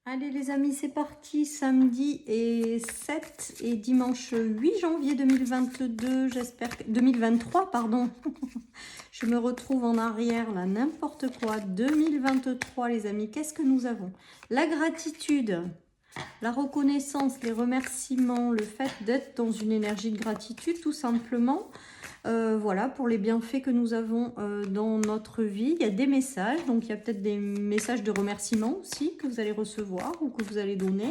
Allez les amis, c'est parti, samedi et 7 et dimanche 8 janvier 2022, j'espère que... 2023, pardon. Je me retrouve en arrière là, n'importe quoi. 2023 les amis, qu'est-ce que nous avons? La gratitude, la reconnaissance, les remerciements, le fait d'être dans une énergie de gratitude tout simplement. Voilà, pour les bienfaits que nous avons dans notre vie. Il y a des messages, donc il y a peut-être des messages de remerciement aussi que vous allez recevoir ou que vous allez donner.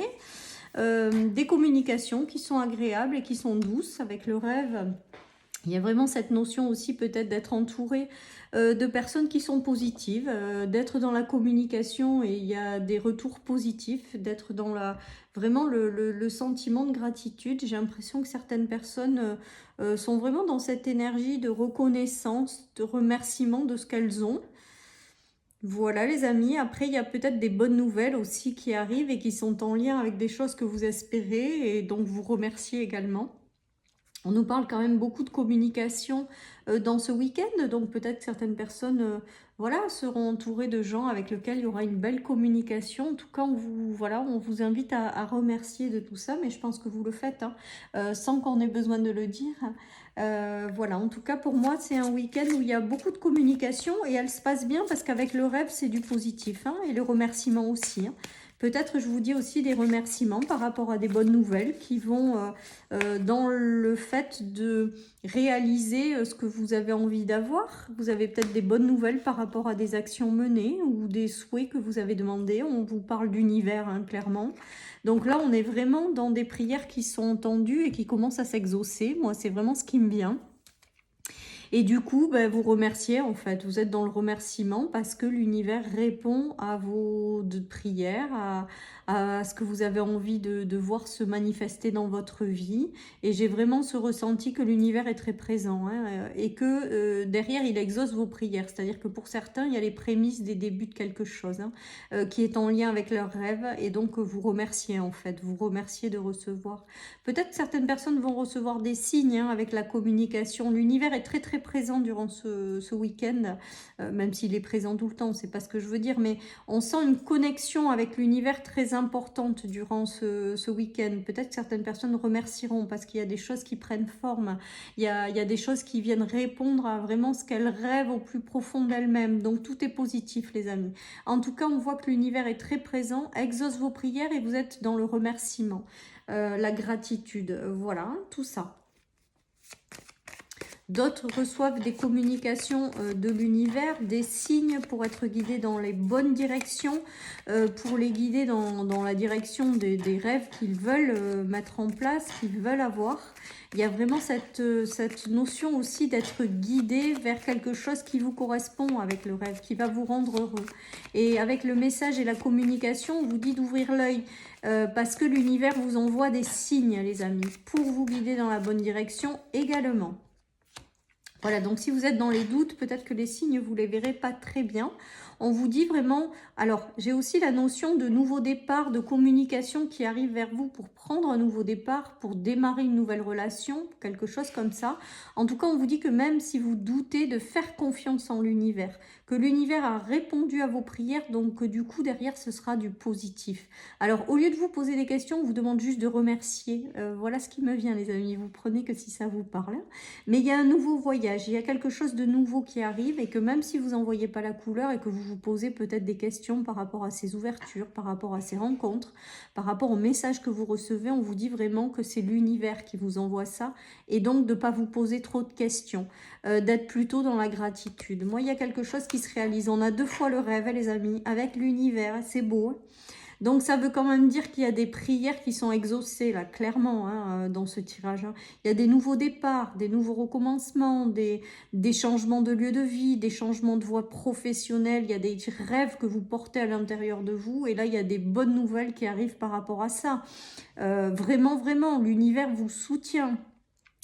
Des communications qui sont agréables et qui sont douces avec le rêve. Il y a vraiment cette notion aussi peut-être d'être entouré de personnes qui sont positives, d'être dans la communication et il y a des retours positifs, d'être dans vraiment le sentiment de gratitude. J'ai l'impression que certaines personnes sont vraiment dans cette énergie de reconnaissance, de remerciement de ce qu'elles ont. Voilà les amis, après il y a peut-être des bonnes nouvelles aussi qui arrivent et qui sont en lien avec des choses que vous espérez et donc vous remerciez également. On nous parle quand même beaucoup de communication dans ce week-end, donc peut-être que certaines personnes voilà, seront entourées de gens avec lesquels il y aura une belle communication. En tout cas, on vous invite à remercier de tout ça, mais je pense que vous le faites hein, sans qu'on ait besoin de le dire. Voilà, en tout cas pour moi, c'est un week-end où il y a beaucoup de communication et elle se passe bien parce qu'avec le rêve, c'est du positif hein, et le remerciement aussi. Hein. Peut-être je vous dis aussi des remerciements par rapport à des bonnes nouvelles qui vont dans le fait de réaliser ce que vous avez envie d'avoir. Vous avez peut-être des bonnes nouvelles par rapport à des actions menées ou des souhaits que vous avez demandés. On vous parle d'univers, hein, clairement. Donc là, on est vraiment dans des prières qui sont entendues et qui commencent à s'exaucer. Moi, c'est vraiment ce qui me vient. Et du coup, ben, vous remerciez en fait, vous êtes dans le remerciement parce que l'univers répond à vos prières, à ce que vous avez envie de voir se manifester dans votre vie. Et j'ai vraiment ce ressenti que l'univers est très présent hein, et que derrière, il exauce vos prières. C'est-à-dire que pour certains, il y a les prémices des débuts de quelque chose hein, qui est en lien avec leurs rêves et donc vous remerciez en fait, vous remerciez de recevoir. Peut-être que certaines personnes vont recevoir des signes hein, avec la communication. L'univers est très très présent durant ce week-end, même s'il est présent tout le temps, c'est pas ce que je veux dire, mais on sent une connexion avec l'univers très importante durant ce week-end. Peut-être que certaines personnes remercieront parce qu'il y a des choses qui prennent forme, il y a des choses qui viennent répondre à vraiment ce qu'elles rêvent au plus profond d'elles-mêmes. Donc tout est positif les amis. En tout cas, on voit que l'univers est très présent, exauce vos prières et vous êtes dans le remerciement. La gratitude, voilà, tout ça. D'autres reçoivent des communications de l'univers, des signes pour être guidés dans les bonnes directions, pour les guider dans la direction des rêves qu'ils veulent mettre en place, qu'ils veulent avoir. Il y a vraiment cette notion aussi d'être guidé vers quelque chose qui vous correspond avec le rêve, qui va vous rendre heureux. Et avec le message et la communication, on vous dit d'ouvrir l'œil parce que l'univers vous envoie des signes, les amis, pour vous guider dans la bonne direction également. Voilà, donc si vous êtes dans les doutes, peut-être que les signes, vous les verrez pas très bien. On vous dit vraiment... Alors, j'ai aussi la notion de nouveau départ, de communication qui arrive vers vous pour prendre un nouveau départ, pour démarrer une nouvelle relation, quelque chose comme ça. En tout cas, on vous dit que même si vous doutez, de faire confiance en l'univers, que l'univers a répondu à vos prières, donc que du coup, derrière, ce sera du positif. Alors, au lieu de vous poser des questions, on vous demande juste de remercier. Voilà ce qui me vient, les amis. Vous prenez que si ça vous parle. Mais il y a un nouveau voyage, il y a quelque chose de nouveau qui arrive et que même si vous n'en voyez pas la couleur et que vous vous posez peut-être des questions par rapport à ces ouvertures, par rapport à ces rencontres, par rapport au message que vous recevez, on vous dit vraiment que c'est l'univers qui vous envoie ça et donc de ne pas vous poser trop de questions, d'être plutôt dans la gratitude. Moi, il y a quelque chose qui se réalise. On a deux fois le rêve, les amis, avec l'univers, c'est beau. Hein. Donc, ça veut quand même dire qu'il y a des prières qui sont exaucées, là, clairement, hein, dans ce tirage. Hein. Il y a des nouveaux départs, des nouveaux recommencements, des changements de lieu de vie, des changements de voie professionnelle. Il y a des rêves que vous portez à l'intérieur de vous. Et là, il y a des bonnes nouvelles qui arrivent par rapport à ça. Vraiment, vraiment, l'univers vous soutient.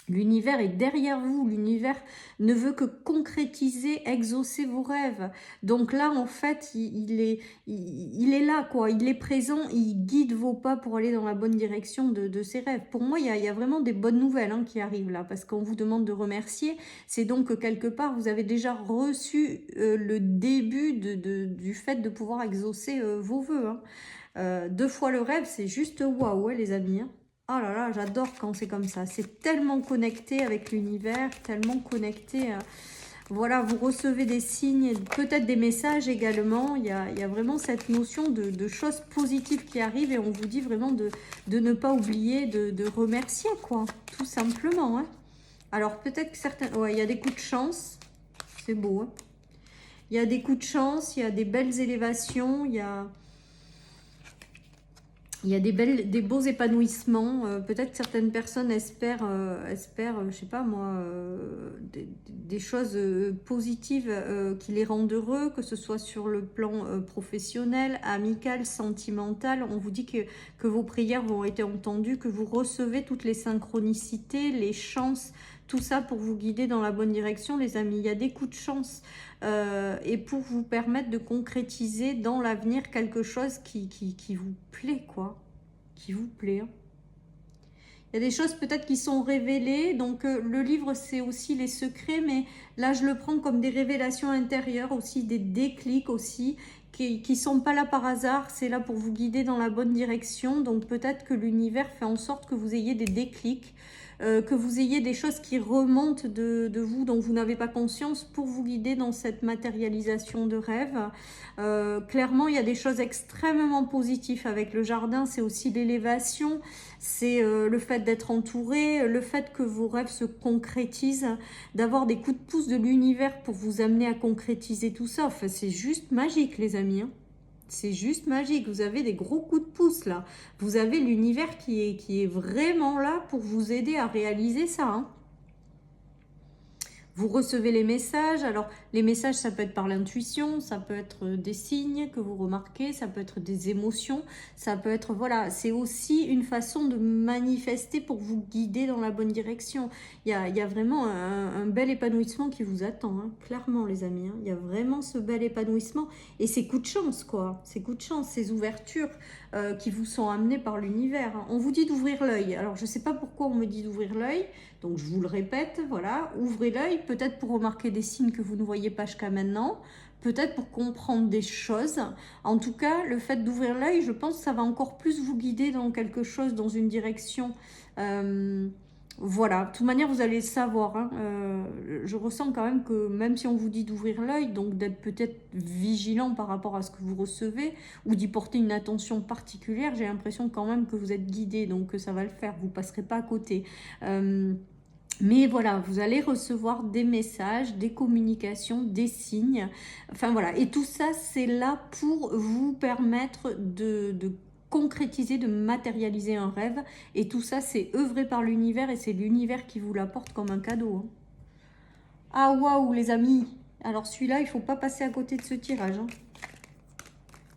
L'univers est derrière vous, l'univers ne veut que concrétiser, exaucer vos rêves. Donc là, en fait, il est là, quoi. Il est présent, il guide vos pas pour aller dans la bonne direction de ses rêves. Pour moi, il y a vraiment des bonnes nouvelles hein, qui arrivent là, parce qu'on vous demande de remercier. C'est donc que quelque part, vous avez déjà reçu le début du fait de pouvoir exaucer vos vœux. Hein. 2 fois le rêve, c'est juste waouh, les amis. Hein. Oh là là, j'adore quand c'est comme ça. C'est tellement connecté avec l'univers, tellement connecté. Voilà, vous recevez des signes, peut-être des messages également. Il y a vraiment cette notion de choses positives qui arrivent et on vous dit vraiment de ne pas oublier de remercier, quoi. Tout simplement. Hein. Alors, peut-être que certains... Ouais, il y a des coups de chance. C'est beau. Hein. Il y a des coups de chance, il y a des belles élévations, il y a des beaux épanouissements. Peut-être que certaines personnes espèrent, je sais pas moi, des choses positives qui les rendent heureux, que ce soit sur le plan professionnel, amical, sentimental. On vous dit que vos prières vont être entendues, que vous recevez toutes les synchronicités, les chances, tout ça pour vous guider dans la bonne direction, les amis. Il y a des coups de chance et pour vous permettre de concrétiser dans l'avenir quelque chose qui vous plaît, quoi. Qui vous plaît. Hein. Il y a des choses peut-être qui sont révélées. Donc le livre, c'est aussi les secrets, mais là, je le prends comme des révélations intérieures aussi, des déclics aussi, qui ne sont pas là par hasard. C'est là pour vous guider dans la bonne direction. Donc peut-être que l'univers fait en sorte que vous ayez des déclics, que vous ayez des choses qui remontent de vous dont vous n'avez pas conscience pour vous guider dans cette matérialisation de rêve. Clairement, il y a des choses extrêmement positives avec le jardin. C'est aussi l'élévation, c'est le fait d'être entouré, le fait que vos rêves se concrétisent, d'avoir des coups de pouce de l'univers pour vous amener à concrétiser tout ça. Enfin, c'est juste magique, les amis. Hein. C'est juste magique, vous avez des gros coups de pouce là. Vous avez l'univers qui est vraiment là pour vous aider à réaliser ça. Hein. Vous recevez les messages. Alors, les messages, ça peut être par l'intuition, ça peut être des signes que vous remarquez, ça peut être des émotions, ça peut être, voilà, c'est aussi une façon de manifester pour vous guider dans la bonne direction. Il y a vraiment un bel épanouissement qui vous attend, hein, clairement, les amis. Hein. Il y a vraiment ce bel épanouissement et ces coups de chance, quoi. Ces coups de chance, ces ouvertures qui vous sont amenées par l'univers. Hein. On vous dit d'ouvrir l'œil. Alors, je ne sais pas pourquoi on me dit d'ouvrir l'œil. Donc, je vous le répète, voilà, ouvrez l'œil, peut-être pour remarquer des signes que vous ne voyez pas jusqu'à maintenant, peut-être pour comprendre des choses. En tout cas, le fait d'ouvrir l'œil, je pense que ça va encore plus vous guider dans quelque chose, dans une direction. Voilà, de toute manière, vous allez le savoir. Hein. Je ressens quand même que même si on vous dit d'ouvrir l'œil, donc d'être peut-être vigilant par rapport à ce que vous recevez, ou d'y porter une attention particulière, j'ai l'impression quand même que vous êtes guidé, donc ça va le faire, vous ne passerez pas à côté. Mais voilà, vous allez recevoir des messages, des communications, des signes. Enfin voilà, et tout ça, c'est là pour vous permettre de concrétiser, de matérialiser un rêve. Et tout ça, c'est œuvré par l'univers et c'est l'univers qui vous l'apporte comme un cadeau. Hein. Ah waouh les amis. Alors celui-là, il ne faut pas passer à côté de ce tirage. Hein.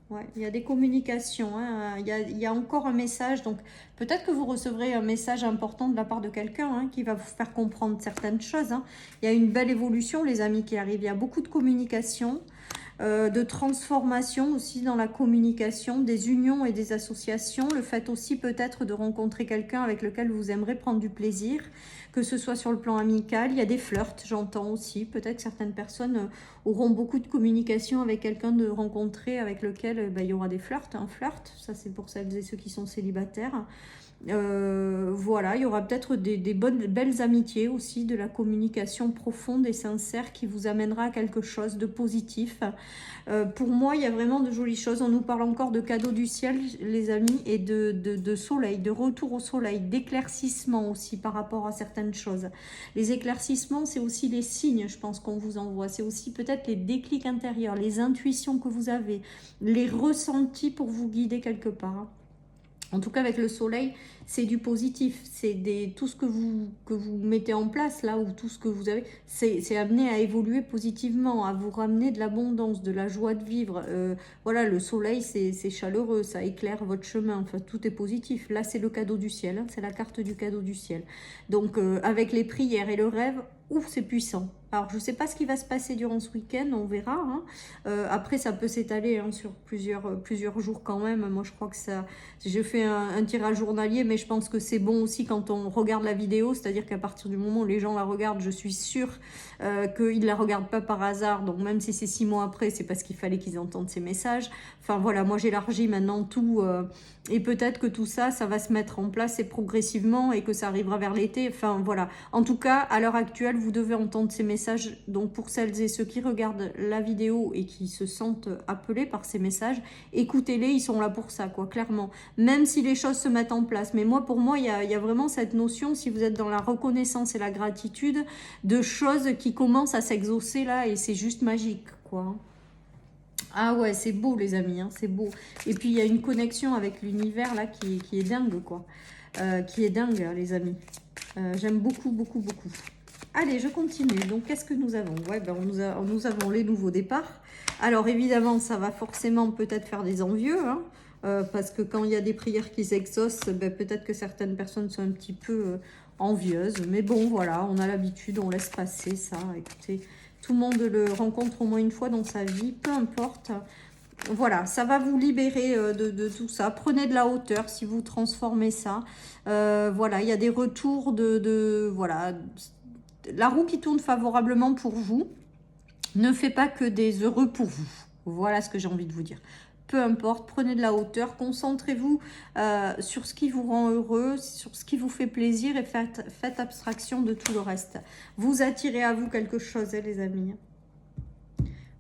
Ouais, il y a des communications, hein. Il y a encore un message, donc peut-être que vous recevrez un message important de la part de quelqu'un hein, qui va vous faire comprendre certaines choses. Hein. Il y a une belle évolution, les amis, qui arrive. Il y a beaucoup de communication, de transformation aussi dans la communication, des unions et des associations. Le fait aussi peut-être de rencontrer quelqu'un avec lequel vous aimerez prendre du plaisir, que ce soit sur le plan amical. Il y a des flirts, j'entends aussi. Peut-être que certaines personnes auront beaucoup de communication avec quelqu'un de rencontrer avec lequel il y aura des flirts. Un flirt, ça c'est pour celles et ceux qui sont célibataires. Voilà, il y aura peut-être des belles amitiés aussi, de la communication profonde et sincère qui vous amènera à quelque chose de positif. Pour moi, il y a vraiment de jolies choses. On nous parle encore de cadeaux du ciel, les amis, et de soleil, de retour au soleil, d'éclaircissement aussi par rapport à certaines choses. Les éclaircissements, c'est aussi les signes, je pense, qu'on vous envoie. C'est aussi peut-être les déclics intérieurs, les intuitions que vous avez, les ressentis pour vous guider quelque part. En tout cas, avec le soleil, c'est du positif. C'est tout ce que vous mettez en place là, ou tout ce que vous avez, c'est amené à évoluer positivement, à vous ramener de l'abondance, de la joie de vivre. Voilà, le soleil, c'est chaleureux, ça éclaire votre chemin. Enfin, tout est positif. Là, c'est le cadeau du ciel. Hein, c'est la carte du cadeau du ciel. Donc, avec les prières et le rêve, ouf, c'est puissant. Alors, je ne sais pas ce qui va se passer durant ce week-end, on verra. Hein. Après, ça peut s'étaler hein, sur plusieurs jours quand même. Moi, je crois que ça... Je fais un tirage journalier, mais je pense que c'est bon aussi quand on regarde la vidéo. C'est-à-dire qu'à partir du moment où les gens la regardent, je suis sûre qu'ils ne la regardent pas par hasard. Donc, même si c'est 6 mois après, c'est parce qu'il fallait qu'ils entendent ces messages. Enfin, voilà, moi, j'élargis maintenant tout... et peut-être que tout ça, ça va se mettre en place et progressivement et que ça arrivera vers l'été. Enfin, voilà. En tout cas, à l'heure actuelle, vous devez entendre ces messages. Donc pour celles et ceux qui regardent la vidéo et qui se sentent appelés par ces messages, écoutez-les, ils sont là pour ça, quoi, clairement. Même si les choses se mettent en place. Mais moi, pour moi, il y a vraiment cette notion, si vous êtes dans la reconnaissance et la gratitude, de choses qui commencent à s'exaucer là, et c'est juste magique, quoi. Ah ouais, c'est beau les amis, hein, c'est beau. Et puis il y a une connexion avec l'univers là qui est dingue, quoi. Qui est dingue, hein, les amis. J'aime beaucoup, beaucoup, beaucoup. Allez, je continue. Donc, qu'est-ce que nous avons? Ouais, ben, nous avons les nouveaux départs. Alors, évidemment, ça va forcément peut-être faire des envieux, hein, parce que quand il y a des prières qui s'exaucent, ben, peut-être que certaines personnes sont un petit peu envieuses. Mais bon, voilà, on a l'habitude, on laisse passer ça. Écoutez, tout le monde le rencontre au moins une fois dans sa vie, peu importe. Voilà, ça va vous libérer de tout ça. Prenez de la hauteur si vous transformez ça. Voilà, il y a des retours voilà, la roue qui tourne favorablement pour vous ne fait pas que des heureux pour vous. Voilà ce que j'ai envie de vous dire. Peu importe, prenez de la hauteur, concentrez-vous sur ce qui vous rend heureux, sur ce qui vous fait plaisir et faites abstraction de tout le reste. Vous attirez à vous quelque chose, hein, les amis.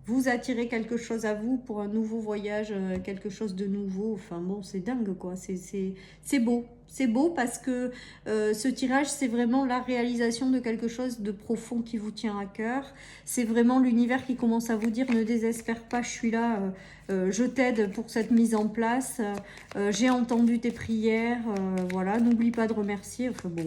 Vous attirez quelque chose à vous pour un nouveau voyage, quelque chose de nouveau. Enfin bon, c'est dingue quoi, c'est beau. C'est beau parce que ce tirage, c'est vraiment la réalisation de quelque chose de profond qui vous tient à cœur. C'est vraiment l'univers qui commence à vous dire ne désespère pas, je suis là, je t'aide pour cette mise en place. J'ai entendu tes prières, voilà, n'oublie pas de remercier. Enfin bon.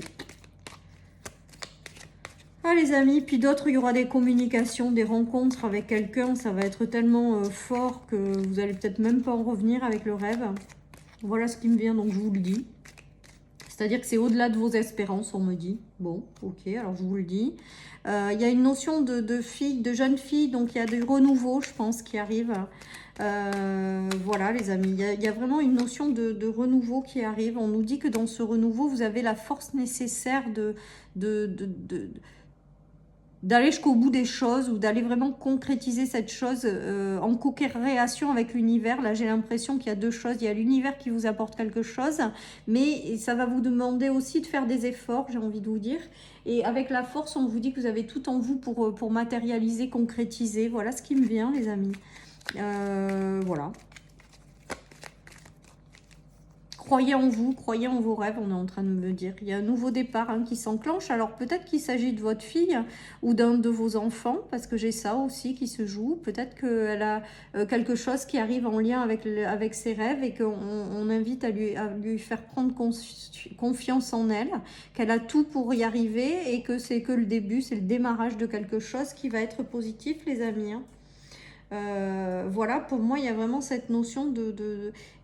Ah les amis, puis d'autres, il y aura des communications, des rencontres avec quelqu'un, ça va être tellement fort que vous allez peut-être même pas en revenir avec le rêve. Voilà ce qui me vient, donc je vous le dis. C'est-à-dire que c'est au-delà de vos espérances, on me dit. Bon, ok, alors je vous le dis. Il y a une notion de fille, de jeune fille, donc il y a du renouveau, je pense, qui arrive. Voilà les amis, il y a vraiment une notion de renouveau qui arrive. On nous dit que dans ce renouveau, vous avez la force nécessaire d'aller jusqu'au bout des choses ou d'aller vraiment concrétiser cette chose en co-création avec l'univers. Là, j'ai l'impression qu'il y a deux choses. Il y a l'univers qui vous apporte quelque chose, mais ça va vous demander aussi de faire des efforts, j'ai envie de vous dire. Et avec la force, on vous dit que vous avez tout en vous pour matérialiser, concrétiser. Voilà ce qui me vient, les amis. Voilà. Croyez en vous, croyez en vos rêves, on est en train de me dire. Il y a un nouveau départ hein, qui s'enclenche. Alors peut-être qu'il s'agit de votre fille ou d'un de vos enfants, parce que j'ai ça aussi qui se joue. Peut-être qu'elle a quelque chose qui arrive en lien avec ses rêves et qu'on invite à lui faire prendre confiance en elle, qu'elle a tout pour y arriver et que c'est que le début, c'est le démarrage de quelque chose qui va être positif, les amis. Hein. Voilà, pour moi, il y a vraiment cette notion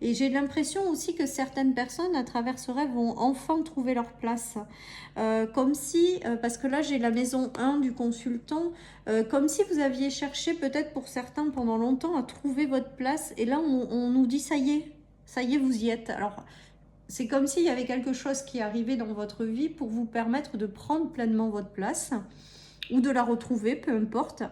Et j'ai l'impression aussi que certaines personnes, à travers ce rêve, vont enfin trouver leur place. Comme si, parce que là, j'ai la maison 1 du consultant, comme si vous aviez cherché, peut-être pour certains, pendant longtemps, à trouver votre place. Et là, on nous dit, ça y est, vous y êtes. Alors, c'est comme s'il y avait quelque chose qui arrivait dans votre vie pour vous permettre de prendre pleinement votre place ou de la retrouver, peu importe.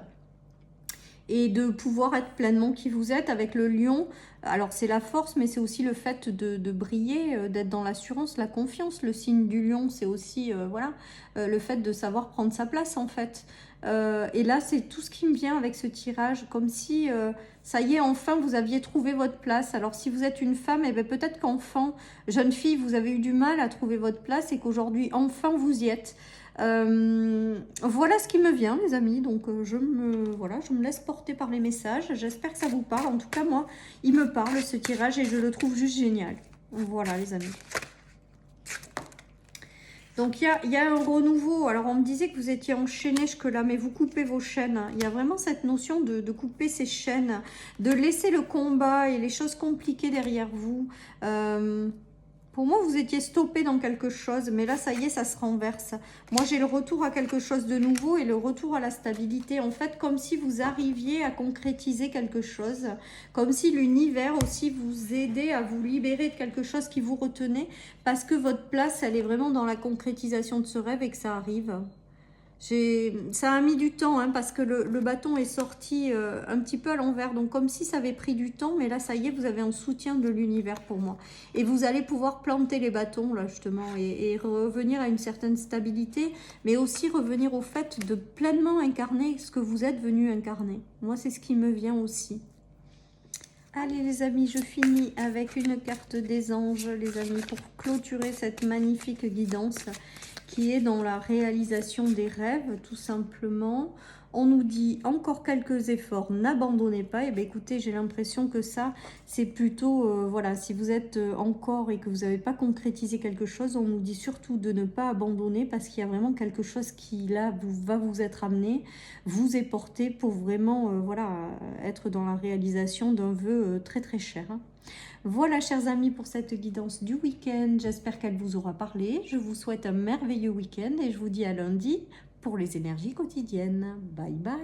Et de pouvoir être pleinement qui vous êtes avec le lion. Alors c'est la force, mais c'est aussi le fait de briller, d'être dans l'assurance, la confiance. Le signe du lion, c'est aussi voilà, le fait de savoir prendre sa place en fait. Et là, c'est tout ce qui me vient avec ce tirage, comme si, ça y est, enfin, vous aviez trouvé votre place. Alors si vous êtes une femme, eh bien, peut-être qu'enfant, jeune fille, vous avez eu du mal à trouver votre place et qu'aujourd'hui, enfin, vous y êtes. Voilà ce qui me vient les amis, donc je me laisse porter par les messages. J'espère que ça vous parle. En tout cas moi il me parle ce tirage et je le trouve juste génial. Voilà les amis. Donc il y a un renouveau. Alors on me disait que vous étiez enchaîné jusque-là, mais vous coupez vos chaînes. Il y a vraiment cette notion de couper ces chaînes, de laisser le combat et les choses compliquées derrière vous. Pour moi, vous étiez stoppé dans quelque chose, mais là, ça y est, ça se renverse. Moi, j'ai le retour à quelque chose de nouveau et le retour à la stabilité. En fait, comme si vous arriviez à concrétiser quelque chose, comme si l'univers aussi vous aidait à vous libérer de quelque chose qui vous retenait, parce que votre place, elle est vraiment dans la concrétisation de ce rêve et que ça arrive. Ça a mis du temps, hein, parce que le bâton est sorti un petit peu à l'envers, donc comme si ça avait pris du temps, mais là ça y est, vous avez un soutien de l'univers pour moi. Et vous allez pouvoir planter les bâtons là justement et revenir à une certaine stabilité, mais aussi revenir au fait de pleinement incarner ce que vous êtes venu incarner. Moi c'est ce qui me vient aussi. Allez les amis, je finis avec une carte des anges, les amis, pour clôturer cette magnifique guidance qui est dans la réalisation des rêves, tout simplement. On nous dit encore quelques efforts, n'abandonnez pas. Et bien écoutez, j'ai l'impression que ça, c'est plutôt, voilà, si vous êtes encore et que vous n'avez pas concrétisé quelque chose, on nous dit surtout de ne pas abandonner parce qu'il y a vraiment quelque chose qui, là, va vous être amené, vous est porté pour vraiment, voilà, être dans la réalisation d'un vœu très très cher. Hein. Voilà, chers amis, pour cette guidance du week-end. J'espère qu'elle vous aura parlé. Je vous souhaite un merveilleux week-end et je vous dis à lundi pour les énergies quotidiennes. Bye bye.